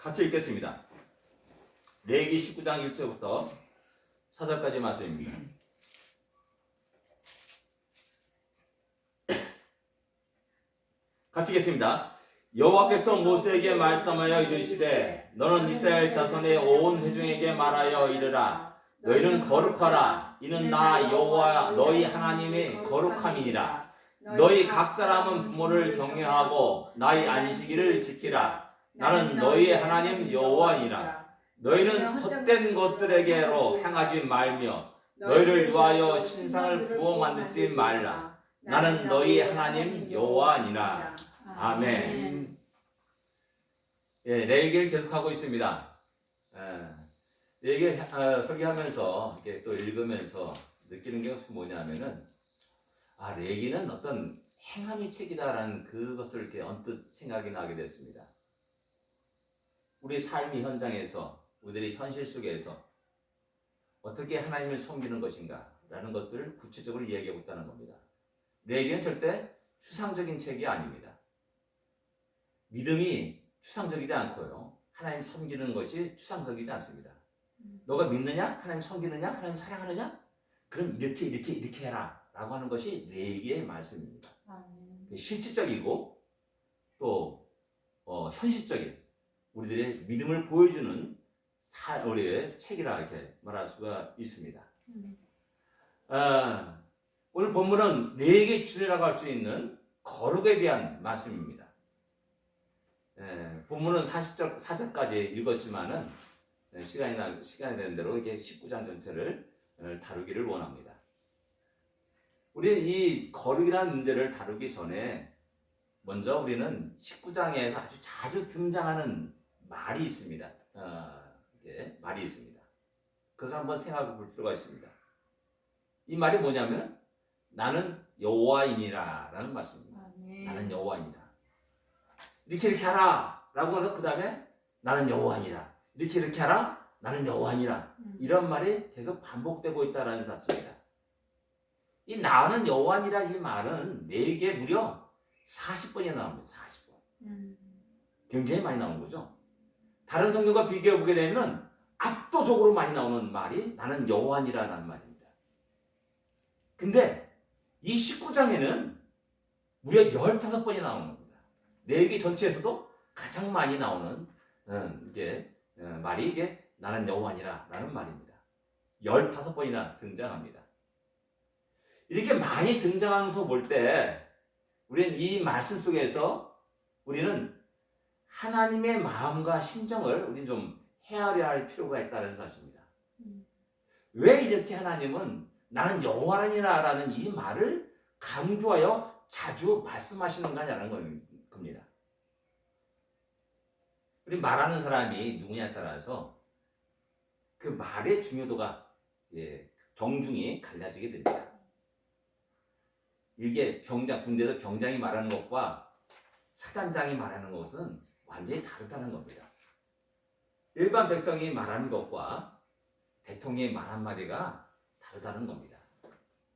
같이 읽겠습니다. 레위기 19장 1절부터 4절까지 말씀입니다. 같이 읽겠습니다. 여호와께서 모세에게 말씀하여 이르시되 너는 이스라엘 자손의 온 회중에게 말하여 이르라. 너희는 거룩하라. 이는 나 여호와 너희 하나님의 거룩함이니라. 너희 각 사람은 부모를 경외하고 나의 안식일을 지키라. 나는 너희의 하나님 여호와이니라. 너희는 헛된 것들에게로 행하지 말며 너희를 위하여 신상을 부어 만들지 말라. 나는 너희 하나님 여호와니라. 아멘. 예, 레위기를 계속하고 있습니다. 레위기 설교하면서 이렇게 또 읽으면서 느끼는 게 뭐냐면은 레위기는 어떤 행함의 책이다라는 그것을 이렇게 언뜻 생각이 나게 됐습니다. 우리 삶의 현장에서 우리들의 현실 속에서 어떻게 하나님을 섬기는 것인가라는 것들을 구체적으로 이야기하고 있다는 겁니다. 레위기는 절대 추상적인 책이 아닙니다. 믿음이 추상적이지 않고요. 하나님 섬기는 것이 추상적이지 않습니다. 너가 믿느냐? 하나님 섬기느냐? 하나님 사랑하느냐? 그럼 이렇게 해라 라고 하는 것이 레위기의 말씀입니다. 실질적이고 또 현실적인 우리들의 믿음을 보여주는 우리의 책이라 이렇게 말할 수가 있습니다. 오늘 본문은 레위기의 주제라고 할 수 있는 거룩에 대한 말씀입니다. 본문은 4절까지 읽었지만은 시간이 되는 대로 이게 19장 전체를 다루기를 원합니다. 우리는 이 거룩이라는 문제를 다루기 전에 먼저 우리는 19장에서 아주 자주 등장하는 말이 있습니다. 말이 있습니다. 그것을 한번 생각해 볼 필요가 있습니다. 이 말이 뭐냐면 나는 여호와이니라 라는 말씀입니다. 나는 여호와이니라. 이렇게 하라 라고 해서 그 다음에 나는 여호와니라. 이렇게 하라. 나는 여호와니라. 이런 말이 계속 반복되고 있다는 사실입니다. 이 나는 여호와니라 이 말은 레위기에 무려 40번이 나옵니다. 40번. 굉장히 많이 나오는 거죠. 다른 성경과 비교해 보게 되면 압도적으로 많이 나오는 말이 나는 여호와니라는 말입니다. 근데 이 19장에는 무려 15번이 나오는 겁니다. 레위기 전체에서도 가장 많이 나오는 말이 이게 나는 여호와니라라는 말입니다. 15번이나 등장합니다. 이렇게 많이 등장하면서 볼 때 우리는 이 말씀 속에서 우리는 하나님의 마음과 심정을 우리는 좀 헤아려야 할 필요가 있다는 사실입니다. 왜 이렇게 하나님은 나는 여호와니라라는 이 말을 강조하여 자주 말씀하시는가냐는 겁니다. 우리 말하는 사람이 누구냐에 따라서 그 말의 중요도가 정중히 갈라지게 됩니다. 이게 군대에서 병장이 말하는 것과 사단장이 말하는 것은 완전히 다르다는 겁니다. 일반 백성이 말하는 것과 대통령의 말 한마디가 다르다는 겁니다.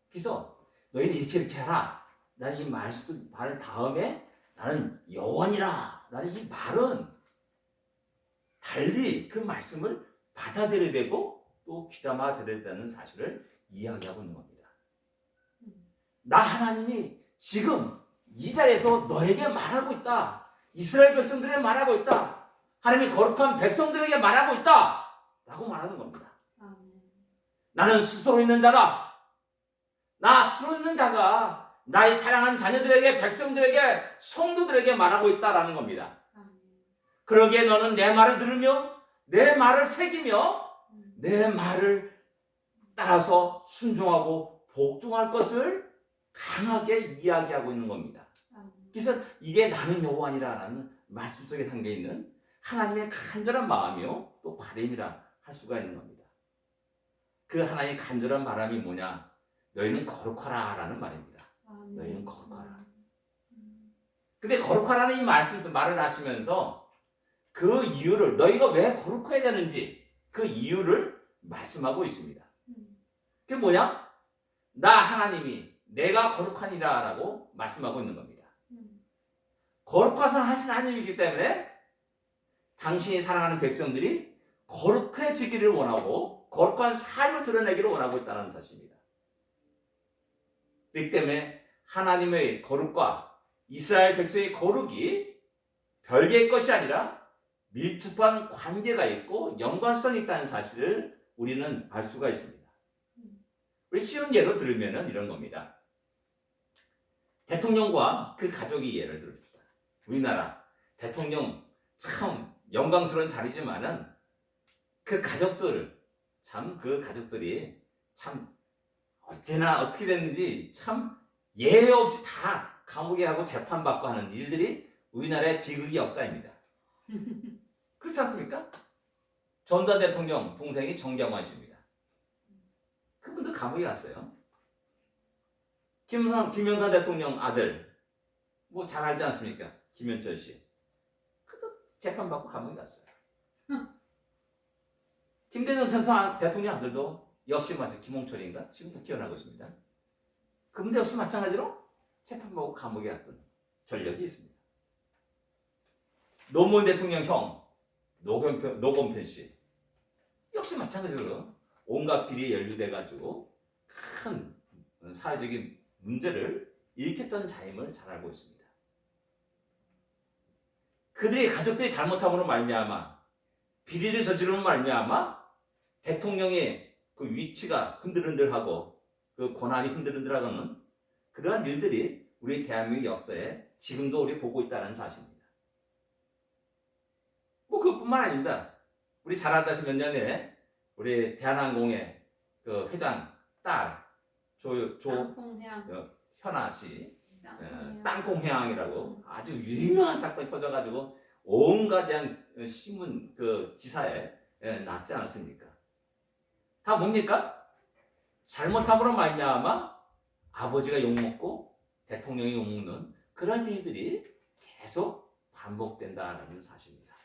그래서 너희는 이렇게 하라. 나는 이 말 다음에 나는 여호와니라. 나는 이 말은 달리 그 말씀을 받아들여야 되고 또 귀담아 들어야 되는 사실을 이야기하고 있는 겁니다. 나 하나님이 지금 이 자리에서 너에게 말하고 있다. 이스라엘 백성들에게 말하고 있다. 하나님이 거룩한 백성들에게 말하고 있다. 라고 말하는 겁니다. 나는 스스로 있는 자다. 나 스스로 있는 자가 나의 사랑하는 자녀들에게, 백성들에게, 성도들에게 말하고 있다라는 겁니다. 그러기에 너는 내 말을 들으며 내 말을 새기며 내 말을 따라서 순종하고 복종할 것을 강하게 이야기하고 있는 겁니다. 그래서 이게 나는 여호와니라라는 말씀 속에 담겨 있는 하나님의 간절한 마음이요 또 바람이라 할 수가 있는 겁니다. 그 하나님의 간절한 바람이 뭐냐? 너희는 거룩하라라는 말입니다. 너희는 거룩하라. 근데 거룩하라는 이 말을 하시면서 그 이유를 너희가 왜 거룩해야 되는지 그 이유를 말씀하고 있습니다. 그게 뭐냐? 나 하나님이 내가 거룩하니라라고 말씀하고 있는 겁니다. 거룩하신 하나님이기 때문에 당신이 사랑하는 백성들이 거룩해지기를 원하고 거룩한 삶을 드러내기를 원하고 있다는 사실입니다. 그렇기 때문에 하나님의 거룩과 이스라엘 백성의 거룩이 별개의 것이 아니라 밀접한 관계가 있고 연관성이 있다는 사실을 우리는 알 수가 있습니다. 우리 쉬운 예로 들으면 이런 겁니다. 대통령과 그 가족이 예를 들읍시다. 우리나라 대통령 참 영광스러운 자리지만은 그 가족들 참 그 가족들이 참 어찌나 어떻게 됐는지 참 예외 없이 다 감옥에 가고 재판받고 하는 일들이 우리나라의 비극의 역사입니다. 그렇지 않습니까? 전두환 대통령 동생이 정경환 씨입니다. 그분도 감옥에 갔어요. 김영삼 대통령 아들 뭐 잘 알지 않습니까? 김현철 씨. 그도 재판받고 감옥에 갔어요. 김대중 전 대통령 아들도 역시 마찬가지 김홍철인가? 지금 국회의원하고 있습니다. 그분도 역시 마찬가지로 재판받고 감옥에 갔던 전력이 있습니다. 노무현 대통령 형 노건편 씨 역시 마찬가지로 온갖 비리에 연루돼가지고 큰 사회적인 문제를 일으켰던 자임을 잘 알고 있습니다. 그들의 가족들이 잘못함으로 말미암아 비리를 저지르는 말미암아 대통령의 그 위치가 흔들흔들하고 그 권한이 흔들흔들하고는 그러한 일들이 우리 대한민국 역사에 지금도 우리 보고 있다는 사실입니다. 뭐 그뿐만 아닙니다. 우리 잘 알다시피 몇 년 전에 우리 대한항공의 그 회장 딸 현아 씨 땅콩회항이라고 아주 유명한 사건이 터져가지고 온갖 신문 그 기사에 났지 않았습니까? 다 뭡니까? 잘못함으로 말미암아 아버지가 욕먹고 대통령이 욕먹는 그런 일들이 계속 반복된다는 사실입니다.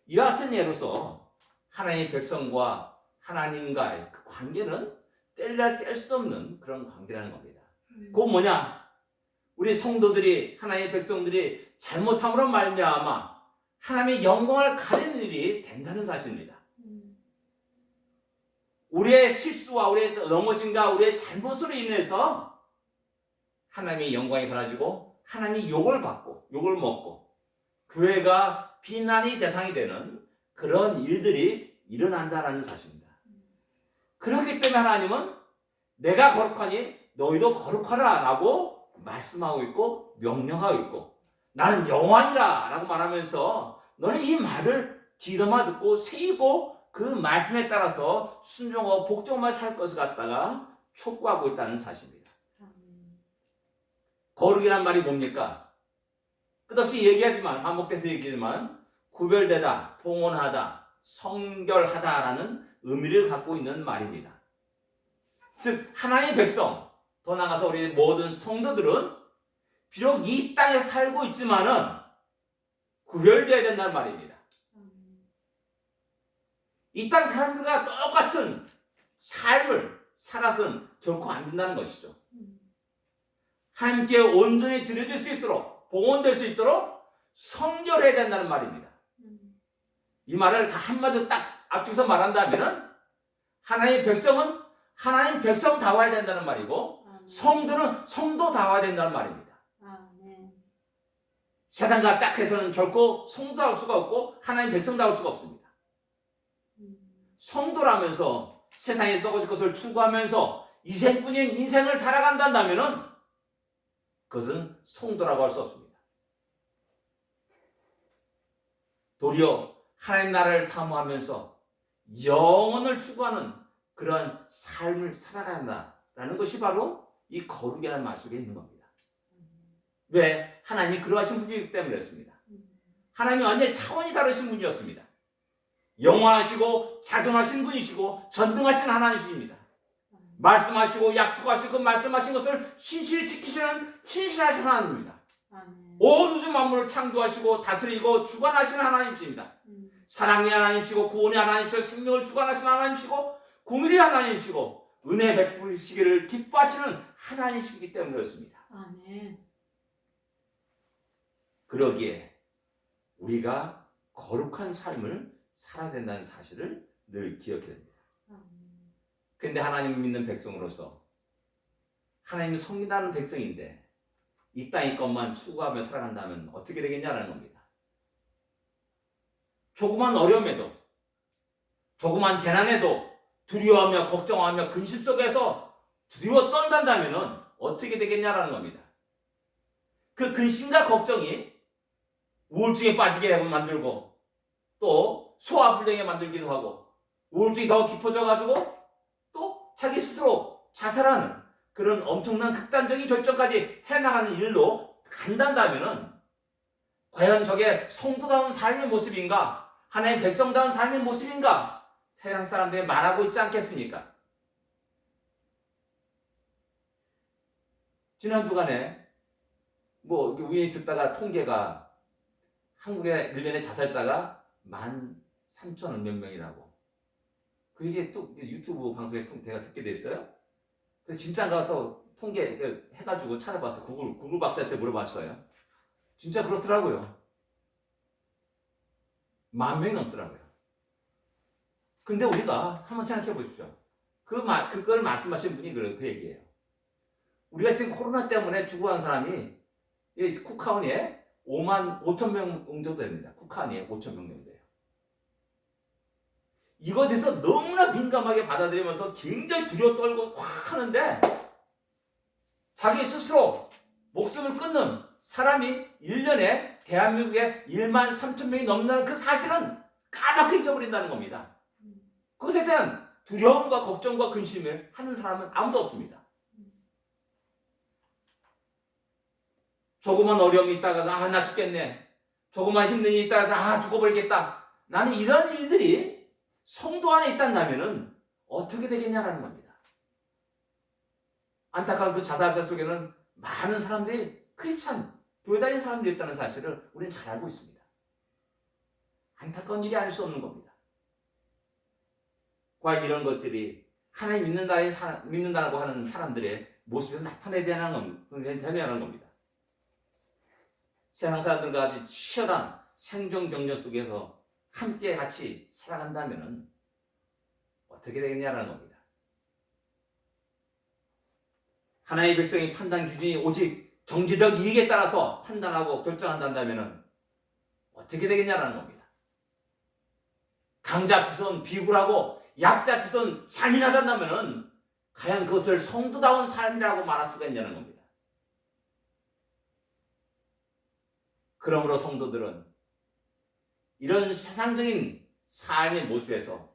이와 같은 예로서 하나님의 백성과 하나님과의 그 관계는 뗄래야 뗄 수 없는 그런 관계라는 겁니다. 그건 뭐냐? 우리 성도들이 하나님의 백성들이 잘못함으로 말미암아 하나님의 영광을 가리는 일이 된다는 사실입니다. 우리의 실수와 우리의 넘어짐과 우리의 잘못으로 인해서 하나님의 영광이 가라지고 하나님이 욕을 받고 욕을 먹고 교회가 비난의 대상이 되는 그런 일들이 일어난다는 사실입니다. 그렇기 때문에 하나님은 내가 거룩하니 너희도 거룩하라 라고 말씀하고 있고 명령하고 있고 나는 여호와니라 라고 말하면서 너는 이 말을 귀담아 듣고 새기고 그 말씀에 따라서 순종하고 복종만 살 것을 갖다가 촉구하고 있다는 사실입니다. 거룩이란 말이 뭡니까? 끝없이 얘기하지만 반복돼서 얘기하지만 구별되다, 봉헌하다, 성결하다라는 의미를 갖고 있는 말입니다. 즉 하나님의 백성, 더 나아가서 우리 모든 성도들은 비록 이 땅에 살고 있지만은 구별되어야 된다는 말입니다. 이 땅 사람들과 똑같은 삶을 살아서는 결코 안 된다는 것이죠. 하나님께 온전히 드려질 수 있도록 봉헌될 수 있도록 성결해야 된다는 말입니다. 이 말을 다 한마디로 딱 앞쪽에서 말한다면 하나님의 백성은 하나님 백성다워야 된다는 말이고 성도는 성도다워야 된다는 말입니다. 세상과 짝해서는 결코 성도다울 수가 없고 하나님 백성다울 수가 없습니다. 성도라면서 세상에 썩어질 것을 추구하면서 이생뿐인 인생을 살아간다면 그것은 성도라고 할 수 없습니다. 도리어 하나님 나라를 사모하면서 영혼을 추구하는 그런 삶을 살아간다라는 것이 바로 이 거룩이라는 말 속에 있는 겁니다. 왜? 하나님이 그러하신 분이기 때문에 그렇습니다. 하나님이 완전히 차원이 다르신 분이었습니다. 영원하시고 자존하신 분이시고 전능하신 하나님이십니다. 말씀하시고 약속하시고 말씀하신 것을 신실히 지키시는 신실하신 하나님입니다. 온 우주 만물을 창조하시고 다스리고 주관하시는 하나님이십니다. 사랑의 하나님이시고 구원의 하나님이시고 생명을 주관하시는 하나님이시고 공의의 하나님이시고 은혜 베푸시기를 기뻐하시는 하나님이시기 때문에 그렇습니다. 아멘. 그러기에 우리가 거룩한 삶을 살아야 된다는 사실을 늘 기억해야 됩니다. 근데 하나님 믿는 백성으로서 하나님이 섬긴다는 백성인데 이 땅의 것만 추구하며 살아간다면 어떻게 되겠냐는 겁니다. 조그만 어려움에도 조그만 재난에도 두려워하며 걱정하며 근심 속에서 두려워 떤단다면 어떻게 되겠냐라는 겁니다. 그 근심과 걱정이 우울증에 빠지게 만들고 또 소화불량에 만들기도 하고 우울증이 더 깊어져가지고 또 자기 스스로 자살하는 그런 엄청난 극단적인 결정까지 해나가는 일로 간단다면 과연 저게 성도다운 삶의 모습인가? 하나님의 백성다운 삶의 모습인가? 세상 사람들이 말하고 있지 않겠습니까? 지난 주간에 우연히 듣다가 통계가 한국의 1년의 자살자가 13,000 몇 명이라고. 그게 또 유튜브 방송에 제가 듣게 됐어요. 그래서 진짜인가 또 통계 해가지고 찾아봤어. 구글 박사한테 물어봤어요. 진짜 그렇더라고요. 10,000명이 넘더라고요. 근데 우리가 한번 생각해 보십시오. 그걸 말씀하신 분이 그 얘기예요. 우리가 지금 코로나 때문에 죽어간 사람이 쿡카운티에 55,000명 정도 됩니다. 쿡카운티에 5,000명 정도 돼요. 이거에 대해서 너무나 민감하게 받아들이면서 굉장히 두려워 떨고 확 하는데 자기 스스로 목숨을 끊는 사람이 1년에 대한민국에 13,000명이 넘는다는 그 사실은 까맣게 잊어버린다는 겁니다. 그것에 대한 두려움과 걱정과 근심을 하는 사람은 아무도 없습니다. 조그만 어려움이 있다가 나 죽겠네. 조그만 힘든 일이 있다가 죽어버리겠다. 나는 이런 일들이 성도 안에 있다면 어떻게 되겠냐라는 겁니다. 안타까운 그 자살사 속에는 많은 사람들이 크리스찬, 교회 다니는 사람들이 있다는 사실을 우리는 잘 알고 있습니다. 안타까운 일이 아닐 수 없는 겁니다. 과연 이런 것들이 하나님 믿는다고 하는 사람들의 모습에서 나타내야 되는 겁니다. 세상 사람들과 아주 치열한 생존 경쟁 속에서 함께 같이 살아간다면 어떻게 되겠냐는 겁니다. 하나님의 백성의 판단 기준이 오직 경제적 이익에 따라서 판단하고 결정한다면 어떻게 되겠냐는 겁니다. 강자 앞에서는 비굴하고 약자 앞에서는 잔인하다면 과연 그것을 성도다운 삶이라고 말할 수가 있냐는 겁니다. 그러므로 성도들은 이런 세상적인 삶의 모습에서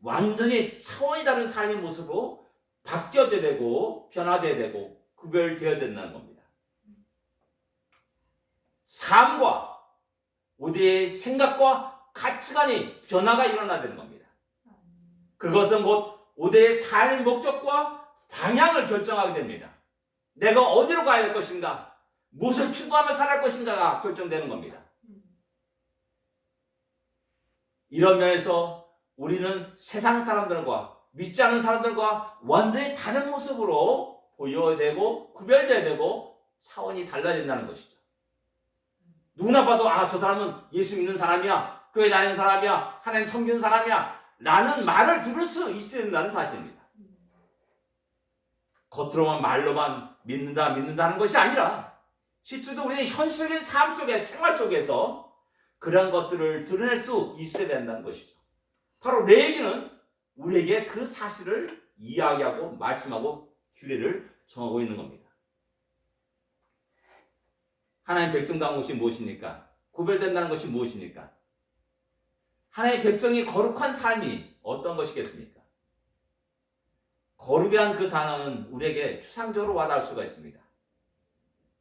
완전히 차원이 다른 삶의 모습으로 바뀌어야 되고 변화되어야 되고 구별되어야 된다는 겁니다. 삶과 우리의 생각과 가치관이 변화가 일어나야 되는 겁니다. 그것은 곧 우리의 삶의 목적과 방향을 결정하게 됩니다. 내가 어디로 가야 할 것인가, 무엇을 추구하며 살아갈 것인가가 결정되는 겁니다. 이런 면에서 우리는 세상 사람들과 믿지 않는 사람들과 완전히 다른 모습으로 보여야 되고 구별돼야 되고 차원이 달라야 된다는 것이죠. 누구나 봐도 저 사람은 예수 믿는 사람이야, 교회 다니는 사람이야, 하나님 섬기는 사람이야 라는 말을 들을 수 있어야 된다는 사실입니다. 겉으로만 말로만 믿는다는 것이 아니라 실제로 우리는 현실적인 삶 속에 생활 속에서 그런 것들을 드러낼 수 있어야 된다는 것이죠. 바로 레위기는 우리에게 그 사실을 이야기하고 말씀하고 규례를 정하고 있는 겁니다. 하나님 백성다운 것이 무엇입니까? 구별된다는 것이 무엇입니까? 하나님의 백성이 거룩한 삶이 어떤 것이겠습니까? 거룩이란 그 단어는 우리에게 추상적으로 와닿을 수가 있습니다.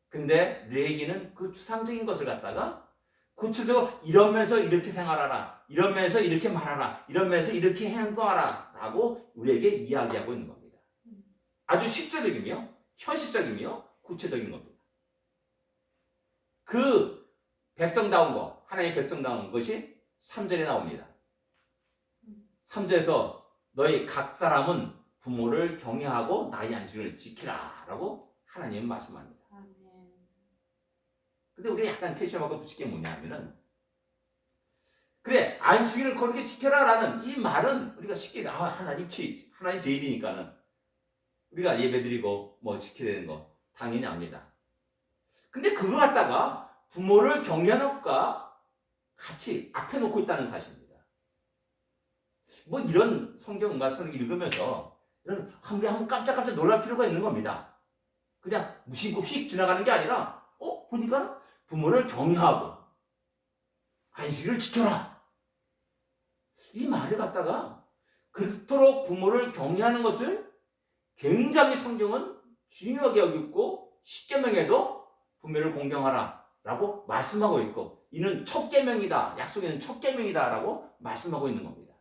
근데 레위기는 그 추상적인 것을 갖다가 구체적으로 이런 면에서 이렇게 생활하라, 이런 면에서 이렇게 말하라, 이런 면에서 이렇게 행동하라 라고 우리에게 이야기하고 있는 겁니다. 아주 실제적이며 현실적이며 구체적인 겁니다. 그 백성다운 것, 하나님의 백성다운 것이 3절에 나옵니다. 3절에서 너희 각 사람은 부모를 경외하고 나의 안식을 지키라 라고 하나님은 말씀합니다. 근데 우리가 약간 캐시하고 붙일 게 뭐냐 하면은 안식일을 거룩히 지켜라라는 이 말은 우리가 쉽게 하나님 제일이니까는 우리가 예배드리고 뭐 지켜야 되는 거 당연히 압니다. 근데 그거 갖다가 부모를 경계하는 것과 같이 앞에 놓고 있다는 사실입니다. 뭐 이런 성경 말씀을 읽으면서 우리 한번 깜짝깜짝 놀랄 필요가 있는 겁니다. 그냥 무심코 휙 지나가는 게 아니라 보니까 부모를 경외하고 안식일을 지켜라. 이 말을 갖다가 그토록 부모를 경외하는 것을 굉장히 성경은 중요하게 여기고 십계명에도 부모를 공경하라 라고 말씀하고 있고 이는 첫 계명이다. 약속에는 첫 계명이다 라고 말씀하고 있는 겁니다.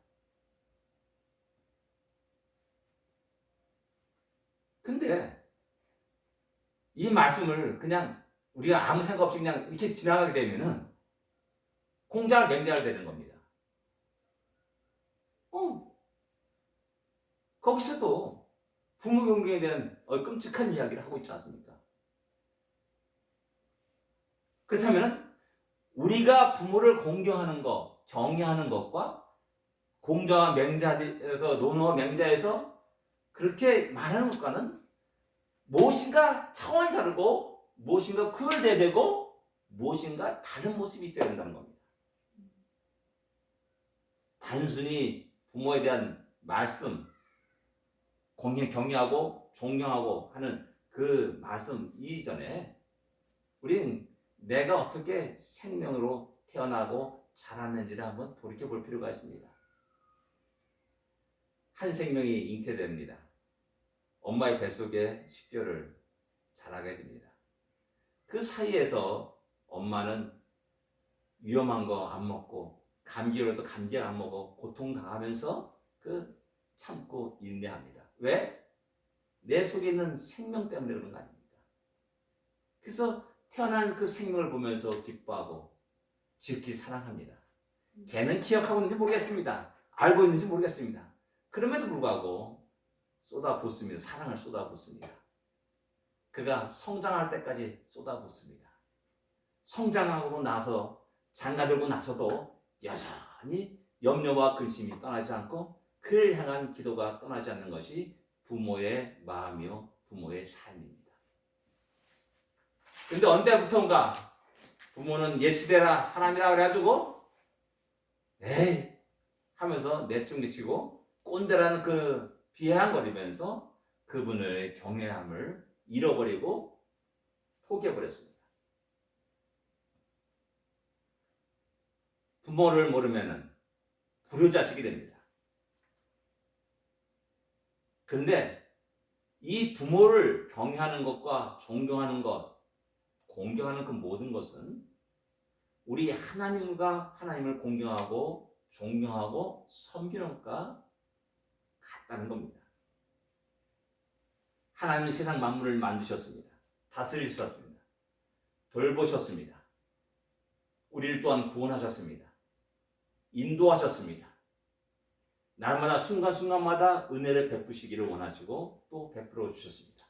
근데 이 말씀을 그냥 우리가 아무 생각 없이 그냥 이렇게 지나가게 되면은 공자를 맹자를 되는 겁니다. 거기서도 부모 경계에 대한 끔찍한 이야기를 하고 있지 않습니까? 그렇다면 우리가 부모를 공경하는 것, 경외하는 것과 공자와 맹자, 논어와 맹자에서 그렇게 말하는 것과는 무엇인가 차원이 다르고 무엇인가 구별되고 무엇인가 다른 모습이 있어야 된다는 겁니다. 단순히 부모에 대한 말씀, 경외하고 존경하고 하는 그 말씀 이전에 우리는 내가 어떻게 생명으로 태어나고 자랐는지를 한번 돌이켜 볼 필요가 있습니다. 한 생명이 잉태됩니다. 엄마의 뱃속에 10개월을 자라게 됩니다. 그 사이에서 엄마는 위험한 거 안 먹고 감기로도 감기 안 먹어 고통 당하면서 참고 인내합니다. 왜? 내 속에 있는 생명 때문에 그런 거 아닙니까? 그래서 태어난 그 생명을 보면서 기뻐하고 지극히 사랑합니다. 걔는 기억하고 있는지 모르겠습니다. 알고 있는지 모르겠습니다. 그럼에도 불구하고 쏟아붓습니다. 사랑을 쏟아붓습니다. 그가 성장할 때까지 쏟아붓습니다. 성장하고 나서 장가들고 나서도 여전히 염려와 근심이 떠나지 않고 그를 향한 기도가 떠나지 않는 것이 부모의 마음이요 부모의 삶입니다. 근데 언제부턴가 부모는 옛시대라 사람이라 그래가지고 에이 하면서 내쫓기치고 꼰대라는 그 비아냥거리면서 그분의 경외함을 잃어버리고 포기해버렸습니다. 부모를 모르면은 불효자식이 됩니다. 그런데 이 부모를 경외하는 것과 존경하는 것, 공경하는 그 모든 것은 우리 하나님과 하나님을 공경하고 존경하고 섬기는 것과 같다는 겁니다. 하나님은 세상 만물을 만드셨습니다. 다스리셨습니다. 돌보셨습니다. 우리를 또한 구원하셨습니다. 인도하셨습니다. 날마다 순간순간마다 은혜를 베푸시기를 원하시고 또 베풀어 주셨습니다.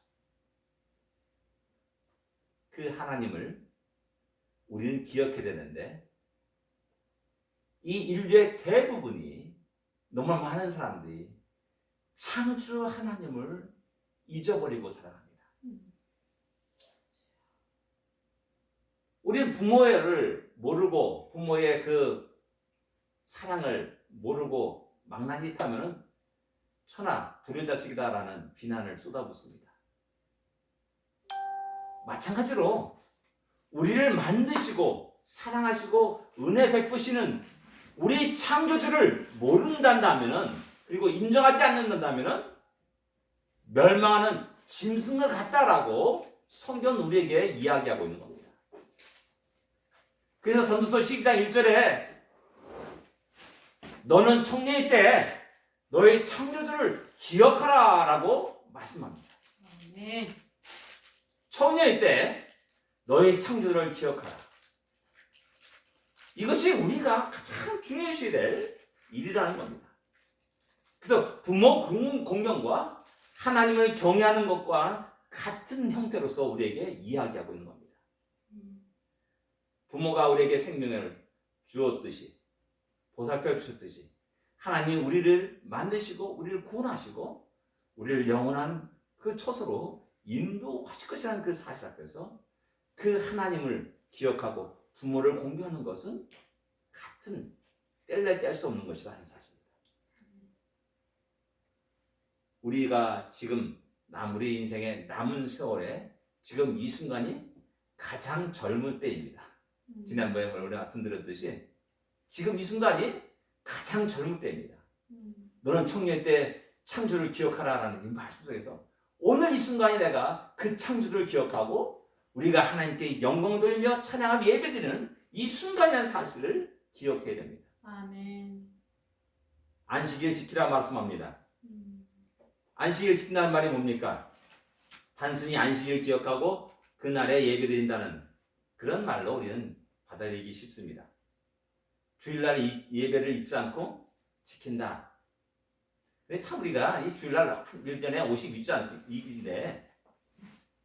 그 하나님을 우리는 기억해야 되는데 이 인류의 대부분이 너무 많은 사람들이 창조 하나님을 잊어버리고 살아갑니다. 우리는 부모를 모르고 부모의 그 사랑을 모르고 망나니타면은 천하 불효자식이다라는 비난을 쏟아붓습니다. 마찬가지로 우리를 만드시고 사랑하시고 은혜 베푸시는 우리 창조주를 모른다면은 그리고 인정하지 않는다면은 멸망하는 짐승을 같다라고 성경은 우리에게 이야기하고 있는 겁니다. 그래서 전도서 12장 1절에 너는 청년일 때 너의 창조주를 기억하라 라고 말씀합니다. 네. 청년일 때 너의 창조주를 기억하라. 이것이 우리가 가장 중요시 될 일이라는 겁니다. 그래서 부모 공경과 하나님을 경외하는 것과 같은 형태로서 우리에게 이야기하고 있는 겁니다. 부모가 우리에게 생명을 주었듯이 보살펴 주셨듯이 하나님이 우리를 만드시고 우리를 구원하시고 우리를 영원한 그 처소로 인도하실 것이라는 그 사실 앞에서 그 하나님을 기억하고 부모를 공경하는 것은 같은 뗄래 뗄 수 없는 것이다 하는 사실입니다. 우리가 지금 우리 인생의 남은 세월에 지금 이 순간이 가장 젊은 때입니다. 지난번에 우리가 말씀드렸듯이 지금 이 순간이 가장 젊은 때입니다. 너는 청년 때 창조를 기억하라라는 이 말씀 속에서 오늘 이 순간이 내가 그 창조를 기억하고 우리가 하나님께 영광 돌리며 찬양하며 예배드리는 이 순간이라는 사실을 기억해야 됩니다. 아멘. 안식일 지키라 말씀합니다. 안식일 지킨다는 말이 뭡니까? 단순히 안식일 기억하고 그날에 예배드린다는 그런 말로 우리는 받아들이기 쉽습니다. 주일날 예배를 잊지 않고 지킨다. 근데 참 우리가 이 주일날 1년에 52일인데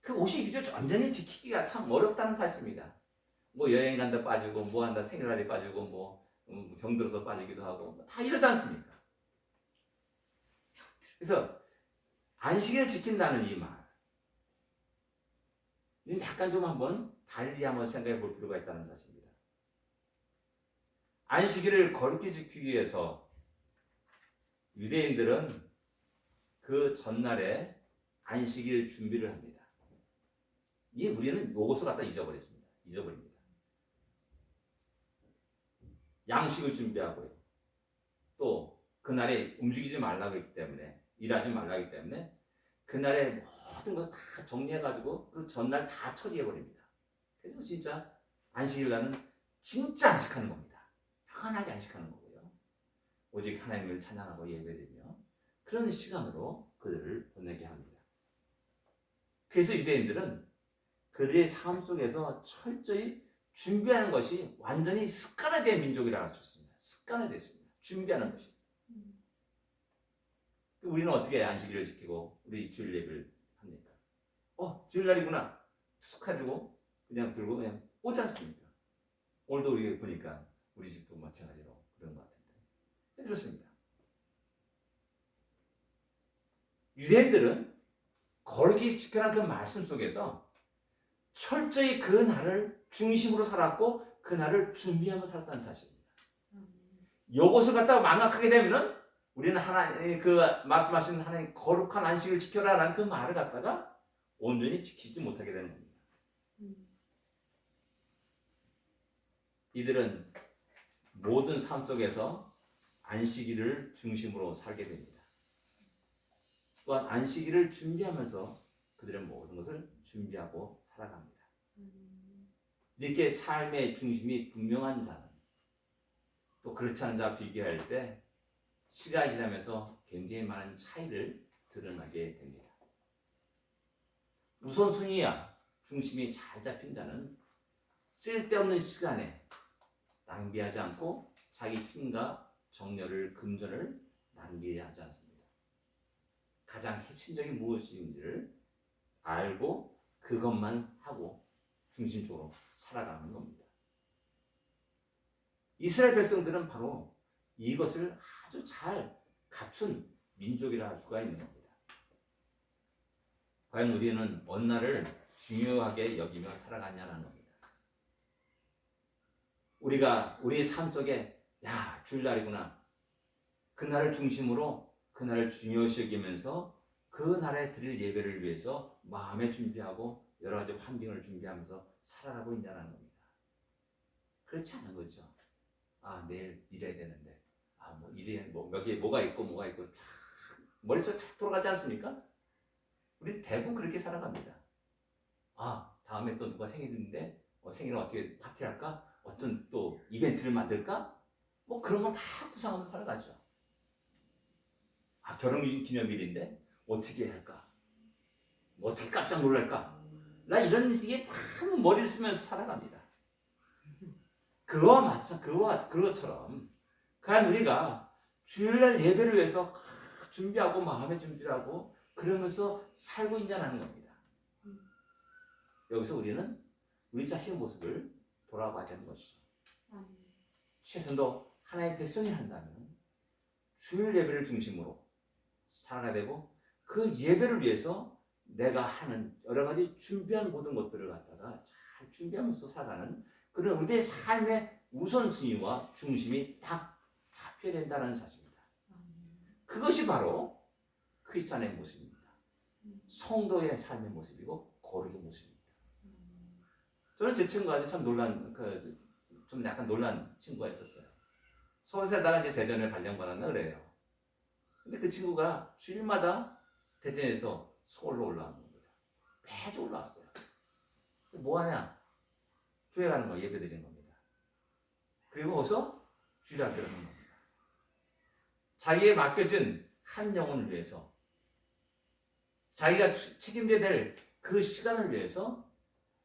그 52일 완전히 지키기가 참 어렵다는 사실입니다. 뭐 여행 간다 빠지고 뭐 한다 생일날이 빠지고 뭐 병들어서 빠지기도 하고 다 이러지 않습니까? 그래서 안식일을 지킨다는 이 말, 이건 약간 좀 한번 달리 한번 생각해 볼 필요가 있다는 사실입니다. 안식일을 거룩히 지키기 위해서 유대인들은 그 전날에 안식일 준비를 합니다. 이게 우리는 요것을 갖다 잊어버립니다. 양식을 준비하고요. 또 그날에 움직이지 말라고 했기 때문에 일하지 말라고 했기 때문에 그날에 모든 걸 다 정리해가지고 그 전날 다 처리해버립니다. 그래서 진짜 안식일 날은 진짜 안식하는 겁니다. 편하게 안식하는 거고요. 오직 하나님을 찬양하고 예배드리며 그런 시간으로 그들을 보내게 합니다. 그래서 유대인들은 그들의 삶 속에서 철저히 준비하는 것이 완전히 습관화된 민족이라고 할 수 있습니다. 습관화됐습니다. 준비하는 것이. 우리는 어떻게 안식일을 지키고 우리 주일 예배를 합니까? 주일날이구나. 툭 가지고 그냥 들고 그냥 오지 않습니까? 오늘도 우리 보니까 우리 집도 마찬가지로 그런 것 같은데. 그렇습니다. 유대인들은 거룩히 지켜라 그 말씀 속에서 철저히 그 날을 중심으로 살았고 그 날을 준비하며 살았다는 사실입니다. 이것을 갖다가 망각하게 되면은 우리는 하나님 그 말씀하신 하나님 거룩한 안식을 지켜라라는 그 말을 갖다가 온전히 지키지 못하게 되는 겁니다. 이들은 모든 삶 속에서 안식일을 중심으로 살게 됩니다. 또한 안식일을 준비하면서 그들은 모든 것을 준비하고 살아갑니다. 이렇게 삶의 중심이 분명한 자는 또 그렇지 않은 자와 비교할 때 시간이 지나면서 굉장히 많은 차이를 드러나게 됩니다. 우선순위야 중심이 잘 잡힌 자는 쓸데없는 시간에 낭비하지 않고 자기 힘과 정열을 금전을 낭비하지 않습니다. 가장 핵심적인 무엇인지를 알고 그것만 하고 중심적으로 살아가는 겁니다. 이스라엘 백성들은 바로 이것을 아주 잘 갖춘 민족이라 할 수가 있는 겁니다. 과연 우리는 어느 날을 중요하게 여기며 살아가냐는 겁니다. 우리가 우리의 삶 속에 주일날이구나. 그날을 중심으로 그날을 중요시 여기면서 그날에 드릴 예배를 위해서 마음에 준비하고 여러 가지 환경을 준비하면서 살아가고 있냐는 겁니다. 그렇지 않은 거죠. 내일 일해야 되는데 여기에 뭐가 있고 머릿속에 탁 돌아가지 않습니까? 우리 대부분 그렇게 살아갑니다. 다음에 또 누가 생일인데 생일은 어떻게 파티할까? 어떤 또 이벤트를 만들까? 그런 걸 막 구상하면서 살아가죠. 결혼기념일인데 어떻게 할까? 어떻게 깜짝 놀랄까? 이런 식의 많은 머리를 쓰면서 살아갑니다. 그것처럼 과연 우리가 주일날 예배를 위해서 준비하고 마음의 준비를 하고 그러면서 살고 있냐는 겁니다. 여기서 우리는 우리 자신의 모습을 돌아봐야 되는 것이죠. 최선도 하나의 백성이 한다면 주일 예배를 중심으로 살아가야 되고 그 예배를 위해서 내가 하는 여러 가지 준비한 모든 것들을 갖다가 잘 준비하면서 살아가는 그런 우리의 삶의 우선순위와 중심이 딱 잡혀야 된다는 사실입니다. 그것이 바로 크리스찬의 모습입니다. 성도의 삶의 모습이고 거룩의 모습입니다. 저는 제 친구한테 참 좀 약간 놀란 친구가 있었어요. 서울 살다가 이제 대전에 발령받았나 그래요. 근데 그 친구가 주일마다 대전에서 서울로 올라오는 거예요. 매주 올라왔어요. 뭐 하냐? 교회 가는 거 예배 드리는 겁니다. 그리고 거기서 주일학교를 하는 겁니다. 자기에 맡겨진 한 영혼을 위해서 자기가 책임져야 될 그 시간을 위해서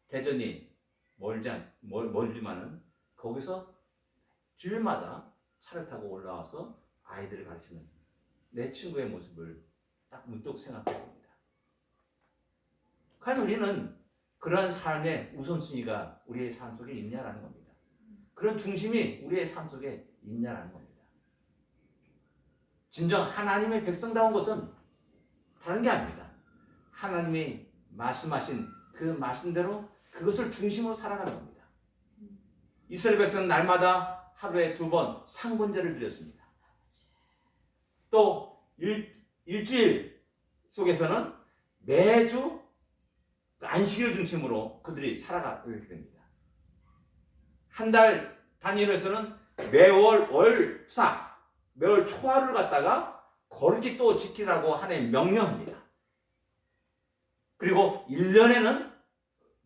대전이 멀지만은 거기서 주일마다 차를 타고 올라와서 아이들을 가르치는 내 친구의 모습을 딱 문득 생각해 봅니다. 과연 우리는 그러한 삶의 우선순위가 우리의 삶 속에 있냐라는 겁니다. 그런 중심이 우리의 삶 속에 있냐라는 겁니다. 진정 하나님의 백성다운 것은 다른 게 아닙니다. 하나님이 말씀하신 그 말씀대로 그것을 중심으로 살아가는 겁니다. 이스라엘 백성은 날마다 하루에 2번 상번제를 드렸습니다. 또 일주일 속에서는 매주 안식일을 중심으로 그들이 살아가게 됩니다. 한 달 단위로서는 매월 월사, 매월 초하루를 갖다가 거룩히 또 지키라고 하나님 명령합니다. 그리고 1년에는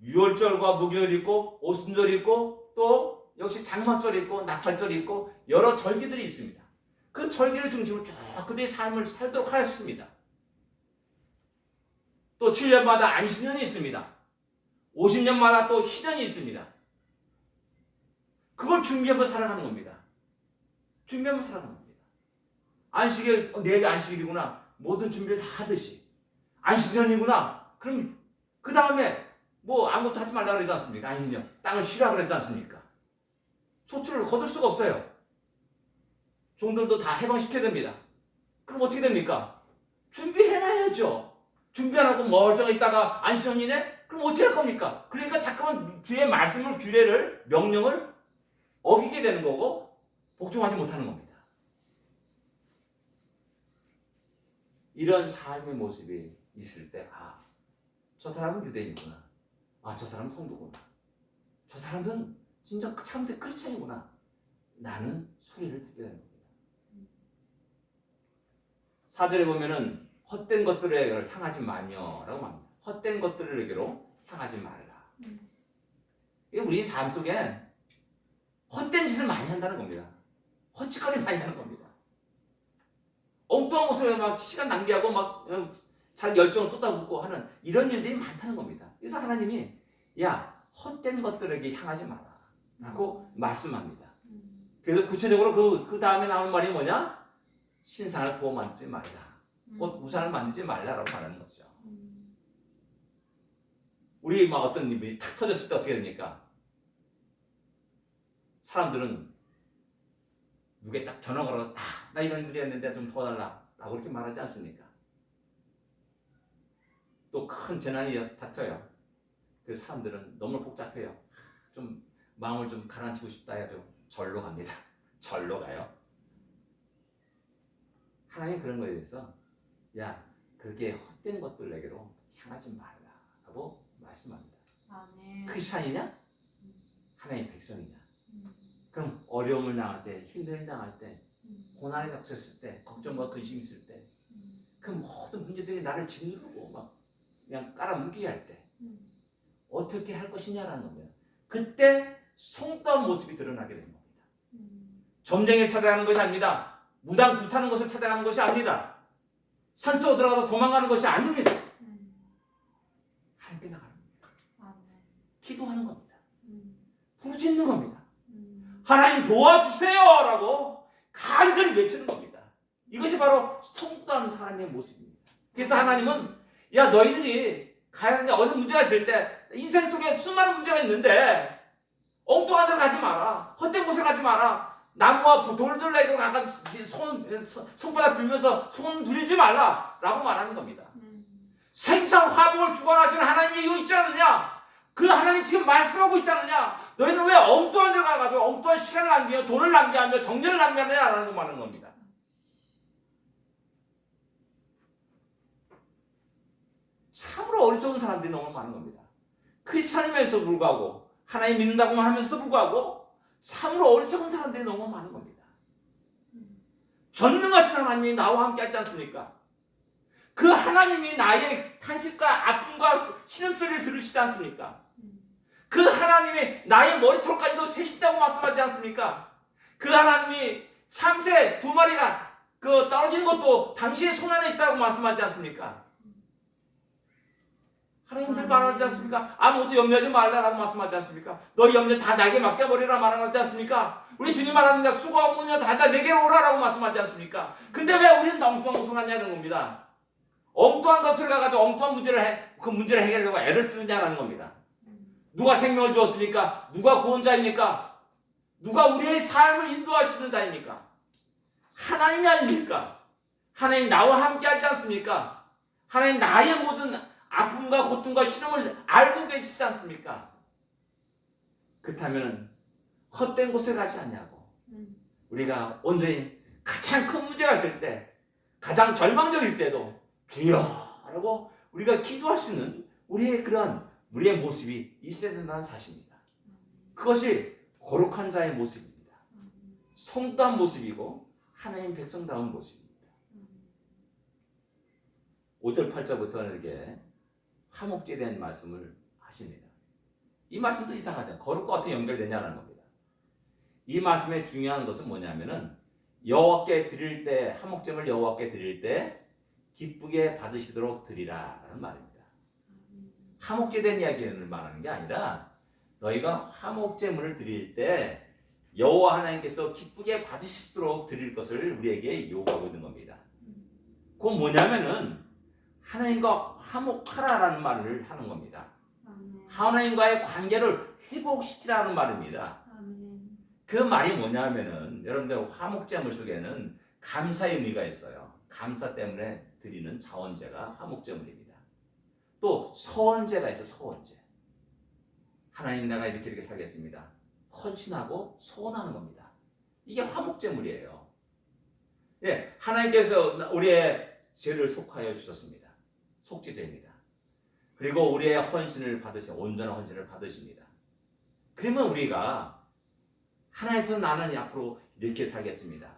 유월절과 무교절이 있고 오순절이 있고 또 역시 장막절이 있고 나팔절이 있고 여러 절기들이 있습니다. 그 절기를 중심으로 쭉 그들의 삶을 살도록 하였습니다. 또 7년마다 안식년이 있습니다. 50년마다 또 희년이 있습니다. 그걸 준비하면서 살아가는 겁니다. 준비하면서 살아가는 겁니다. 안식일, 내일이 안식일이구나. 모든 준비를 다 하듯이. 안식년이구나. 그럼 그 다음에 뭐 아무것도 하지 말라 그러지 않습니까? 안식년. 땅을 쉬라 그러지 않습니까? 소출을 거둘 수가 없어요. 종들도 다 해방시켜야 됩니다. 그럼 어떻게 됩니까? 준비해놔야죠. 준비 안 하고 멀쩡히 있다가 안식년이네? 그럼 어떻게 할 겁니까? 그러니까 자꾸만 주의 말씀을, 규례를, 명령을 어기게 되는 거고 복종하지 못하는 겁니다. 이런 삶의 모습이 있을 때, 저 사람은 유대인이구나. 저 사람은 성도구나. 저 사람은 진짜 참된 크리스찬이구나. 나는 소리를 듣게 되는 겁니다. 4절에 보면은 헛된 것들을 향하지 마녀라고 말합니다. 헛된 것들에게로 향하지 말라. 이게 우리 삶 속에 헛된 짓을 많이 한다는 겁니다. 헛짓거리 많이 하는 겁니다. 엉뚱한 곳에 막 시간 낭비하고 막 자기 열정을 쏟아붓고 하는 이런 일들이 많다는 겁니다. 그래서 하나님이 헛된 것들에게 향하지 마라 라고 말씀합니다. 그래서 구체적으로 그 다음에 나오는 말이 뭐냐? 신상을 부어 만들지 말라. 곧 우상을 만들지 말라라고 말하는 거죠. 우리 막 어떤 일이 탁 터졌을 때 어떻게 됩니까? 사람들은 누구에 딱 전화 걸어서 나 이런 일이 했는데 좀 도와달라 라고 이렇게 말하지 않습니까? 또 큰 재난이 닥쳐요. 그 사람들은 너무 복잡해요. 좀 마음을 좀 가라앉히고 싶다 해도 절로 갑니다. 절로 가요. 하나님 그런 거에 대해서 그렇게 헛된 것들에게로 향하지 말라라고 말씀합니다. 크리스찬이냐? 하나님의 백성이냐? 그럼 어려움을 당할 때, 힘듦을 당할 때, 고난에 닥쳤을 때, 걱정과 근심이 있을 때, 그 모든 문제들이 나를 짓누르고 막 그냥 깔아뭉개게 할 때 어떻게 할 것이냐라는 겁니다. 그때 성도한 모습이 드러나게 되는 겁니다. 점쟁이를 찾아가는 것이 아닙니다. 무당 굿하는 것을 찾아가는 것이 아닙니다. 산속으로 들어가서 도망가는 것이 아닙니다. 하나님께 나가는 겁니다. 기도하는 겁니다. 부르짖는 겁니다. 하나님 도와주세요 라고 간절히 외치는 겁니다. 이것이 바로 성도한 사람의 모습입니다. 그래서 하나님은 너희들이 가야 하는데 어느 문제가 있을 때 인생 속에 수많은 문제가 있는데 엉뚱한 데로 가지 마라. 헛된 곳에 가지 마라. 나무와 돌들 내고 가서 손바닥 들면서 손 들지 말라라고 말하는 겁니다. 생상 화복을 주관하시는 하나님이 이거 있지 않느냐? 그 하나님 지금 말씀하고 있지 않느냐? 너희는 왜 엉뚱한 데 가가지고 엉뚱한 시간을 낭비하며 돈을 낭비하며 정신을 낭비하느냐라는 거 말하는 겁니다. 참으로 어리석은 사람들이 너무 많은 겁니다. 크리스찬임에도 불구하고 하나님 믿는다고만 하면서도 불구하고 참으로 어리석은 사람들이 너무 많은 겁니다. 전능하신 하나님이 나와 함께 하지 않습니까? 그 하나님이 나의 탄식과 아픔과 신음소리를 들으시지 않습니까? 그 하나님이 나의 머리털까지도 세신다고 말씀하지 않습니까? 그 하나님이 참새 2마리가 그 떨어지는 것도 당신의 손 안에 있다고 말씀하지 않습니까? 하나님들 말하지 않습니까? 아무것도 염려하지 말라라고 말씀하지 않습니까? 너희 염려 다 나에게 맡겨버리라 말하지 않습니까? 우리 주님 말합니다. 수고하고 문여 다 내게로 오라라고 말씀하지 않습니까? 근데 왜 우리는 엉뚱한 것을 하냐는 겁니다. 엉뚱한 것을 가지고 엉뚱한 그 문제를 해결하려고 애를 쓰느냐라는 겁니다. 누가 생명을 주었습니까? 누가 구원자입니까? 누가 우리의 삶을 인도하시는 자입니까? 하나님이 아닙니까? 하나님 나와 함께 하지 않습니까? 하나님 나의 모든 아픔과 고통과 시름을 알고 계시지 않습니까? 그렇다면 헛된 곳에 가지 않냐고. 우리가 온전히 가장 큰 문제가 있을 때, 가장 절망적일 때도 주여 라고 우리가 기도할 수 있는 우리의 모습이 있어야 된다는 사실입니다. 그것이 거룩한 자의 모습입니다. 성도한 모습이고 하나님 백성다운 모습입니다. 5절 8절부터는 이렇게 화목제에 대한 말씀을 하십니다. 이 말씀도 이상하죠. 거룩과 어떻게 연결되냐는 겁니다. 이 말씀의 중요한 것은 뭐냐면은 여호와께 드릴 때, 화목제물 여호와께 드릴 때 기쁘게 받으시도록 드리라라는 말입니다. 화목제에 대한 이야기를 말하는 게 아니라 너희가 화목제물을 드릴 때 여호와 하나님께서 기쁘게 받으시도록 드릴 것을 우리에게 요구하고 있는 겁니다. 그건 뭐냐면은 하나님과 화목하라라는 말을 하는 겁니다. 하나님과의 관계를 회복시키라는 말입니다. 그 말이 뭐냐면은 여러분들 화목제물 속에는 감사의 의미가 있어요. 감사 때문에 드리는 자원제가 화목제물입니다. 또 서원제가 있어요. 서원제. 하나님 내가 이렇게 살겠습니다. 헌신하고 서원하는 겁니다. 이게 화목제물이에요. 예, 하나님께서 우리의 죄를 속하여 주셨습니다. 속죄제입니다. 그리고 우리의 헌신을 온전한 헌신을 받으십니다. 그러면 우리가 하나님 앞에서 나는 앞으로 이렇게 살겠습니다.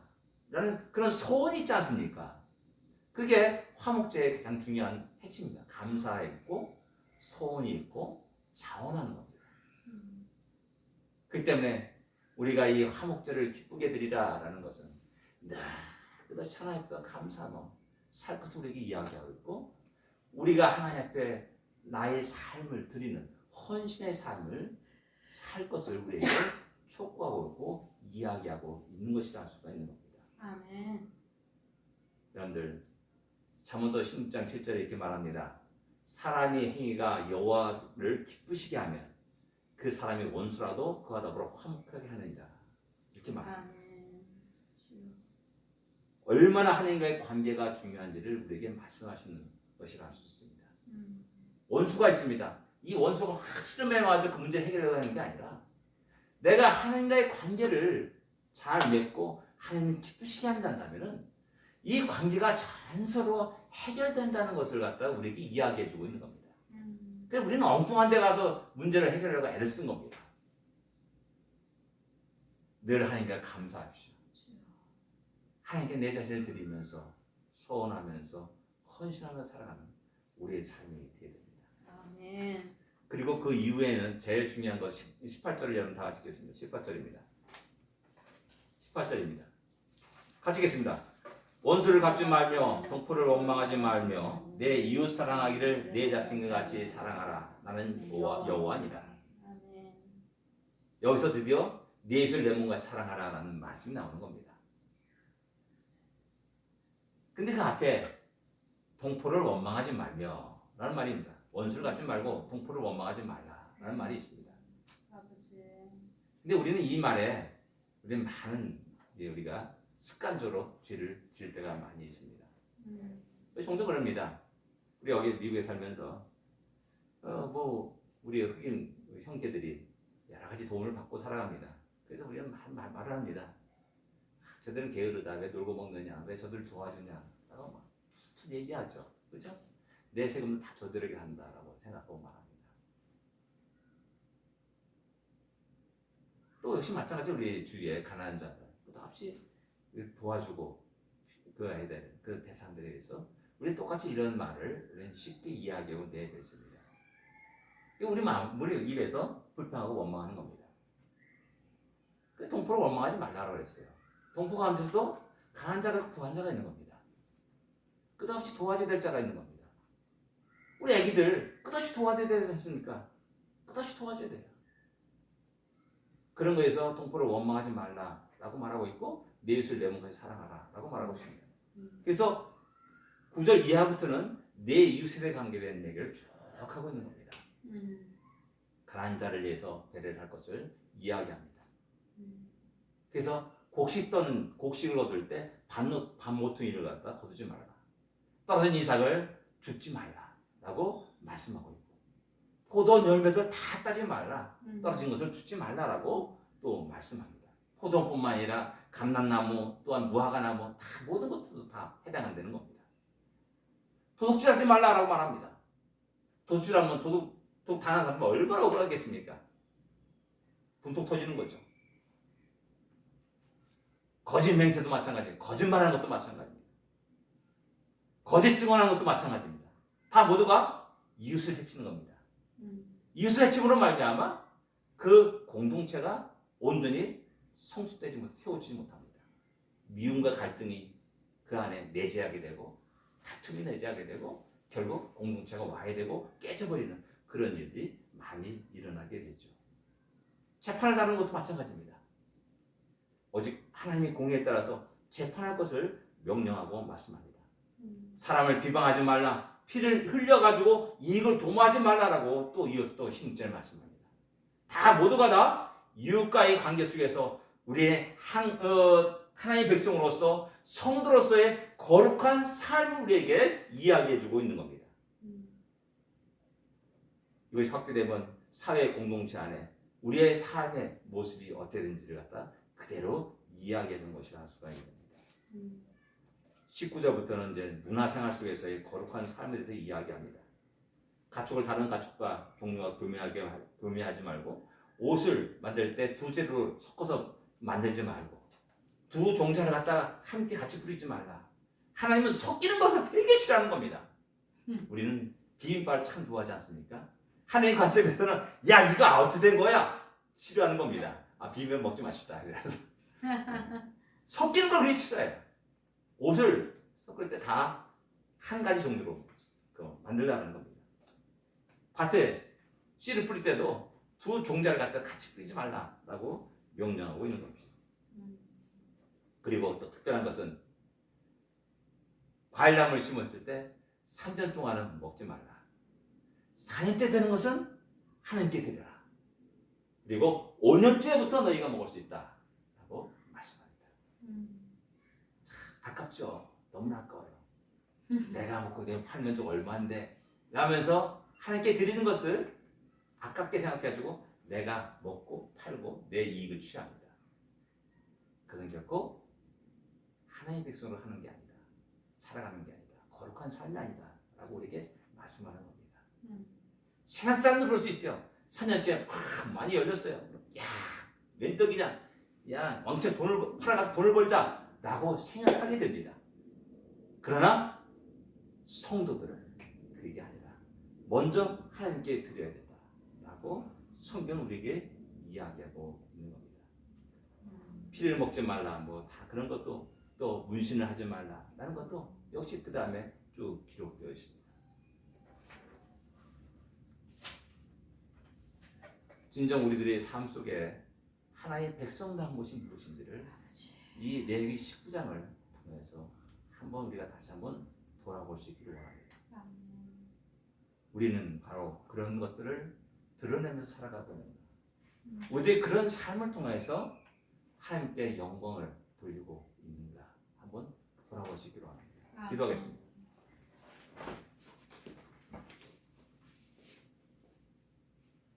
라는 그런 소원이 있지 않습니까? 그게 화목제의 가장 중요한 핵심입니다. 감사 있고 소원이 있고 자원하는 겁니다. 그렇기 때문에 우리가 이 화목제를 기쁘게 드리라라는 것은 끝없이 하나님 앞에 감사하며 살 것을 우리에게 이야기하고 있고 우리가 하나님 앞에 나의 삶을 드리는 헌신의 삶을 살 것을 우리에게 촉구하고 있고 이야기하고 있는 것이라 할 수가 있는 겁니다. 아멘. 여러분들 잠언서 16장 7절에 이렇게 말합니다. 사람이 행위가 여호와를 기쁘시게 하면 그 사람이 원수라도 그와 더불어 화목하게 하느니라. 이렇게 말합니다. 얼마나 하나님과의 관계가 중요한지를 우리에게 말씀하시는 것이라 할 수 있습니다. 원수가 있습니다. 이 원수가 시름에 와서 그 문제를 해결하려고 하는 게 아니라 내가 하나님과의 관계를 잘 맺고 하나님을 기쁘시게 한다면 이 관계가 자연스러워 해결된다는 것을 갖다가 우리에게 이야기해주고 있는 겁니다. 그래서 우리는 엉뚱한 데 가서 문제를 해결하려고 애를 쓴 겁니다. 늘 하나님께 감사합시오. 하나님께 내 자신을 드리면서 소원하면서 헌신하면서 살아가는 우리의 삶이 되어야 됩니다. 아멘. 그리고 그 이후에는 제일 중요한 것 18절을 여러분 다 같이 읽겠습니다. 18절입니다. 18절입니다. 같이 읽겠습니다. 원수를 갚지 말며 동포를 원망하지 말며 내 이웃 사랑하기를 내 자신과 같이 사랑하라. 나는 여호와니라. 여기서 드디어 내 이웃을 내 몸같이 사랑하라라는 말씀이 나오는 겁니다. 근데 그 앞에 동포를 원망하지 말며 라는 말입니다. 원수를 갚지 말고 동포를 원망하지 말라라는 말이 있습니다. 근데 우리는 이 말에 우리는 많은 이제 우리가 습관적으로 죄를 지을 때가 많이 있습니다. 음. 종도 그럽니다. 우리 여기 미국에 살면서 뭐 우리 흑인 형제들이 여러 가지 도움을 받고 살아갑니다. 그래서 우리는 말을 합니다. 저들은 게으르다. 왜 놀고 먹느냐? 왜 저들 도와주냐? 라고 막 툭툭 얘기하죠. 그렇죠? 내 세금도 다 저들에게 한다라고 생각하고 말합니다. 또 역시 마찬가지로 우리 주위에 가난한 자들 또 없이 도와주고 그 아이들, 그 대상들에 대해서 우리 똑같이 이런 말을 쉽게 이야기하고 내뱉습니다. 우리 입에서 불평하고 원망하는 겁니다. 동포를 원망하지 말라고 그랬어요. 동포 가운데서도 가난한 자가 부한 자가 있는 겁니다. 끝없이 도와줘야 될 자가 있는 겁니다. 우리 애기들 끝없이 도와줘야 되지 않습니까? 끝없이 도와줘야 돼요. 그런 거에서 동포를 원망하지 말라라고 말하고 있고 내 이웃을 내 몸까지 사랑하라라고 말하고 있습니다. 그래서 9절 이하부터는 내 이웃에 관계된 얘기를 쭉 하고 있는 겁니다. 가난한 자를 위해서 배려를 할 것을 이야기합니다. 그래서 곡식을 얻을 때 반모퉁이를 갖다 거두지 말라. 떨어진 이삭을 줍지 말라라고 말씀하고 있고 포도 열매들 다 따지 말라. 떨어진 것을 주지 말라라고 또 말씀합니다. 포도뿐만 아니라 감람나무 또한 무화과나무 다 모든 것들도 다 해당되는 겁니다. 도둑질하지 말라라고 말합니다. 도둑질하면 도둑 당한 사람은 얼마나 억울하겠습니까? 분통 터지는 거죠. 거짓 맹세도 마찬가지예요. 거짓말하는 것도 마찬가지입니다. 거짓 증언하는 것도 마찬가지입니다. 다 모두가 이웃을 해치는 겁니다. 이웃을 해침으로 말미암아 그 공동체가 온전히 세워지지 못합니다. 미움과 갈등이 그 안에 내재하게 되고 다툼이 내재하게 되고 결국 공동체가 와해되고 깨져버리는 그런 일들이 많이 일어나게 되죠. 재판을 다루는 것도 마찬가지입니다. 오직 하나님의 공의에 따라서 재판할 것을 명령하고 말씀합니다. 사람을 비방하지 말라. 피를 흘려가지고 이익을 도모하지 말라라고 또 이어서 또 16절 말씀합니다. 다 모두가 다 이웃과의 관계 속에서 우리의 하나님의 백성으로서 성도로서의 거룩한 삶을 우리에게 이야기해주고 있는 겁니다. 이것이 확대되면 사회 공동체 안에 우리의 삶의 모습이 어땠는지를 갖다 그대로 이야기해준 것이라 할 수가 있습니다. 19절부터는 이제 문화생활 속에서의 거룩한 삶에 대해서 이야기합니다. 가축을 다른 가축과 종류가 교미하지 말고 옷을 만들 때 두 재료로 섞어서 만들지 말고 두 종자를 갖다가 함께 같이 부리지 말라. 하나님은 섞이는 것을 되게 싫어하는 겁니다. 우리는 비빔밥을 참 좋아하지 않습니까? 하나님 관점에서는 야 이거 아웃된 거야 싫어하는 겁니다. 비빔밥 먹지 마십시다. 그래서 섞이는 걸 그렇게 싫어해요. 옷을 섞을 때 다 한 가지 종류로 만들라는 겁니다. 밭에 씨를 뿌릴 때도 두 종자를 갖다 같이 뿌리지 말라라고 명령하고 있는 겁니다. 그리고 또 특별한 것은 과일나무를 심었을 때 3년 동안은 먹지 말라. 4년째 되는 것은 하나님께 드려라. 그리고 5년째부터 너희가 먹을 수 있다라고 말씀합니다. 아깝죠? 너무나 아까워요. 내가 먹고 내가 팔면 좀 얼마인데 라면서 하나님께 드리는 것을 아깝게 생각해가지고 내가 먹고 팔고 내 이익을 취합니다. 그것은 결코 하나님의 백성으로 하는 게 아니다. 살아가는 게 아니다. 거룩한 삶이 아니다. 라고 우리에게 말씀하는 겁니다. 세상 사람도 그럴 수 있어요. 4년째 많이 열렸어요. 야, 웬 떡이냐. 야, 왕창 팔아가지고 돈을 벌자. 라고 생각하게 됩니다. 그러나 성도들은 그게 아니라 먼저 하나님께 드려야 된다. 라고 성경은 우리에게 이야기하고 있는 겁니다. 피를 먹지 말라. 뭐 다 그런 것도 또 문신을 하지 말라. 라는 것도 역시 그 다음에 쭉 기록되어 있습니다. 진정 우리들의 삶 속에 하나의 백성다운 것이 무엇인지를 이 레위기 19장을 통해서 한번 우리가 다시 한번 돌아볼 수 있기를 원합니다. 우리는 바로 그런 것들을 드러내면서 살아가고 있는 우리의 그런 삶을 통해서 하나님께 영광을 돌리고 있는가 한번 돌아보시기로 합니다. 아멘. 기도하겠습니다.